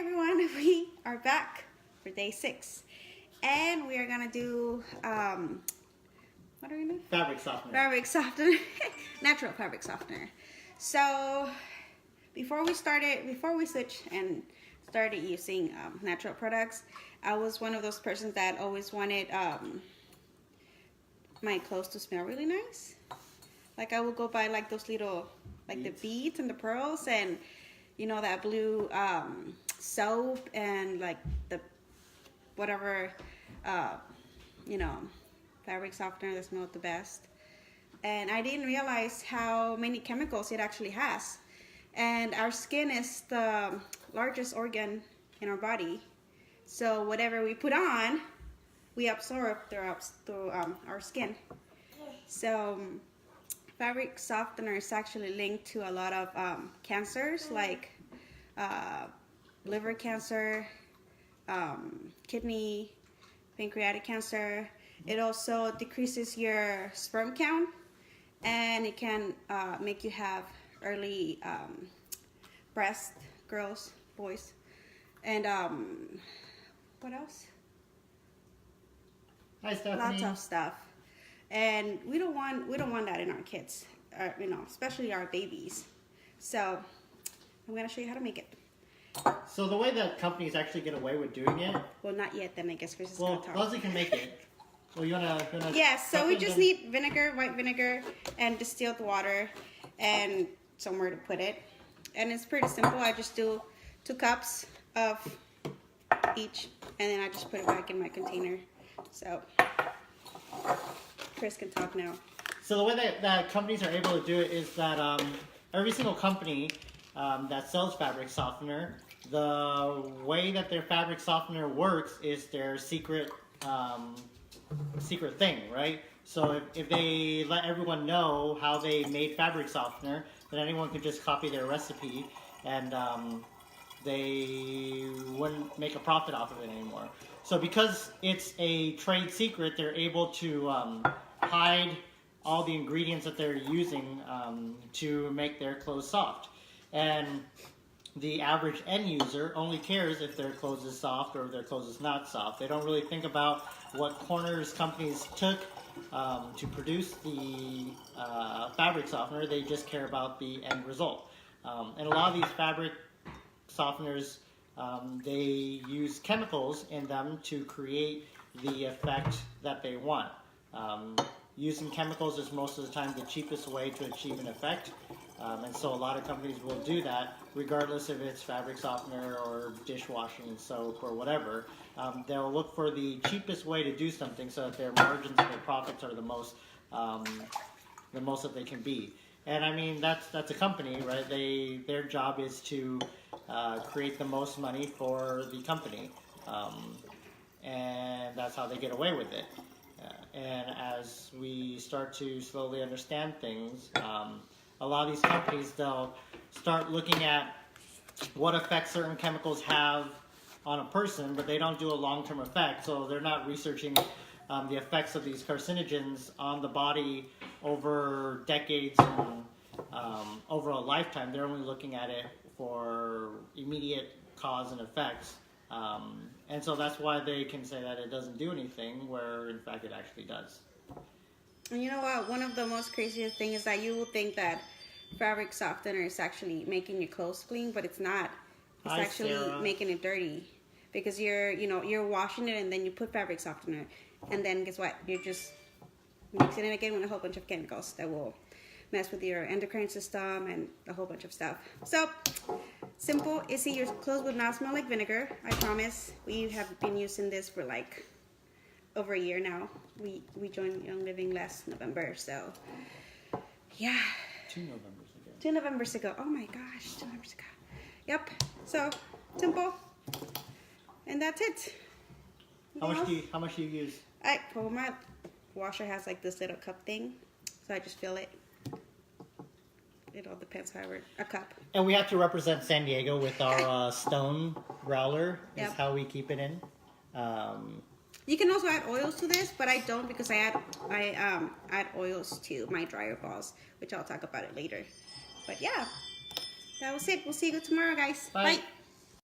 everyone, we are back for day 6 and we are gonna do what are we gonna do? Fabric softener. Fabric softener. Natural fabric softener. So before we switched and started using natural products, I was one of those persons that always wanted my clothes to smell really nice. Like I would go buy like those little like the beads and the pearls and you know that blue soap and like the whatever you know fabric softener that smelled the best. And I didn't realize how many chemicals it actually has. And our skin is the largest organ in our body. So whatever we put on, we absorb through our skin. So fabric softener is actually linked to a lot of cancers like liver cancer, kidney, pancreatic cancer. It also decreases your sperm count, and it can make you have early breast, girls, boys, and what else? Hi, Stephanie. Lots of stuff. And we don't want that in our kids, you know, especially our babies. So I'm gonna show you how to make it. So the way that companies actually get away with doing it. Well, not yet. Then I guess Chris is Well, gonna talk. Leslie can make it. Well, you wanna. Yeah. So we just need vinegar, white vinegar, and distilled water, and somewhere to put it. And it's pretty simple. I just do 2 cups of each, and then I just put it back in my container. So Chris can talk now. So the way that companies are able to do it is that every single company that sells fabric softener, the way that their fabric softener works is their secret thing, right? So if they let everyone know how they made fabric softener, then anyone could just copy their recipe and they wouldn't make a profit off of it anymore. So because it's a trade secret, they're able to hide all the ingredients that they're using to make their clothes soft. And the average end user only cares if their clothes is soft or if their clothes is not soft. They don't really think about what corners companies took to produce the fabric softener. They just care about the end result. And a lot of these fabric softeners, they use chemicals in them to create the effect that they want. Using chemicals is most of the time the cheapest way to achieve an effect. And so a lot of companies will do that regardless if it's fabric softener or dishwashing soap or whatever. They'll look for the cheapest way to do something so that their margins and their profits are the most that they can be. And I mean, that's a company, right? Their job is to create the most money for the company. And that's how they get away with it. And as we start to slowly understand things, a lot of these companies, they'll start looking at what effects certain chemicals have on a person, but they don't do a long-term effect. So they're not researching the effects of these carcinogens on the body over decades and over a lifetime. They're only looking at it for immediate cause and effects. And so that's why they can say that it doesn't do anything, where in fact it actually does. And you know what? One of the most craziest things is that you will think that fabric softener is actually making your clothes clean, but it's not. It's Hi, actually Sarah. making it dirty because you're washing it and then you put fabric softener, and then guess what? You're just mixing it again with a whole bunch of chemicals that will mess with your endocrine system and a whole bunch of stuff. So simple, easy. Your clothes will not smell like vinegar. I promise. We have been using this for like over a year now. We joined Young Living last November, so yeah. 2 Novembers ago. 2 Novembers ago. Oh my gosh, 2 Novembers ago. Yep. So simple, and that's it. How much do you use? Well, my washer has like this little cup thing, so I just fill it. It all depends however, a cup. And we have to represent San Diego with our stone growler. Is Yep. how we keep it in. You can also add oils to this, but I don't because I add oils to my dryer balls, which I'll talk about it later. But yeah, that was it. We'll see you tomorrow, guys. Bye. Bye.